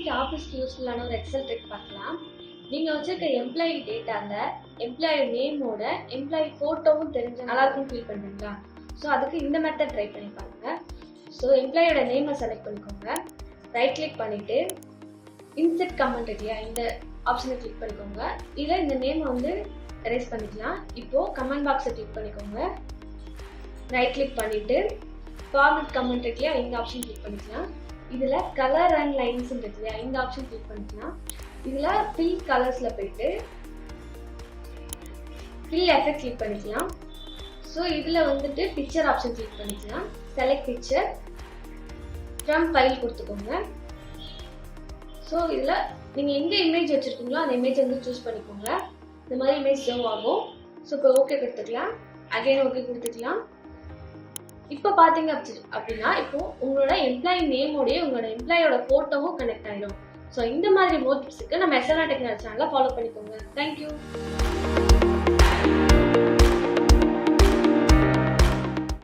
இன்னைக்கு ஆஃபீஸ்க்கு யூஸ்ஃபுல்லான ஒரு எக்ஸல் ட்ரிக் பார்க்கலாம். நீங்கள் வச்சிருக்க எம்ப்ளாயி டேட்டாவில் எம்ப்ளாயி நேமோட எம்ப்ளாயி ஃபோட்டோவும் தெரிஞ்ச நல்லா இருக்கும்னு ஃபீல் பண்ணுறீங்களா? ஸோ அதுக்கு இந்த மெத்தட் ட்ரை பண்ணி பாருங்கள். ஸோ எம்ப்ளாயோட நேமை செலக்ட் பண்ணிக்கோங்க. ரைட் கிளிக் பண்ணிவிட்டு இன்செர்ட் கமெண்ட் இல்லையா, இந்த ஆப்ஷனை கிளிக் பண்ணிக்கோங்க. இதில் இந்த நேமை வந்து எரேஸ் பண்ணிக்கலாம். இப்போது கமெண்ட் பாக்ஸை கிளிக் பண்ணிக்கோங்க. ரைட் கிளிக் பண்ணிவிட்டு ஃபார்மேட் கமெண்ட் இல்லையா, இந்த ஆப்ஷன் கிளிக் பண்ணிக்கலாம். இதில் கலர் அண்ட் லைன்ஸ் இருக்கு இல்லையா, இந்த ஆப்ஷன் கிளிக் பண்ணிக்கலாம். இதில் ஃபில் கலர்ஸில் போயிட்டு ஃபில் எஃபெக்ட் கிளிக் பண்ணிக்கலாம். ஸோ இதில் வந்துட்டு பிக்சர் ஆப்ஷன் கிளிக் பண்ணிக்கலாம். செலக்ட் பிக்சர் ஃப்ரம் ஃபைல் கொடுத்துக்கோங்க. ஸோ இதில் நீங்கள் எங்கே இமேஜ் வச்சுருக்கீங்களோ அந்த இமேஜ் வந்து சூஸ் பண்ணிக்கோங்க. இந்த மாதிரி இமேஜ் சேவ் ஆகும். ஸோ இப்போ ஓகே கொடுத்துக்கலாம். அகைன் ஓகே கொடுத்துக்கலாம். இப்போ பார்த்தீங்க அப்படின்னா இப்போ உங்களோட எம்ப்ளாயி நேமோடய உங்களோட எம்ப்ளாயோட ஃபோட்டோவும் கனெக்ட் ஆகிடும். ஸோ இந்த மாதிரி மோர் டிப்ஸுக்கு நம்ம SLR டெக்னாலஜி சேனலை ஃபாலோ பண்ணிக்கோங்க. தேங்க்யூ.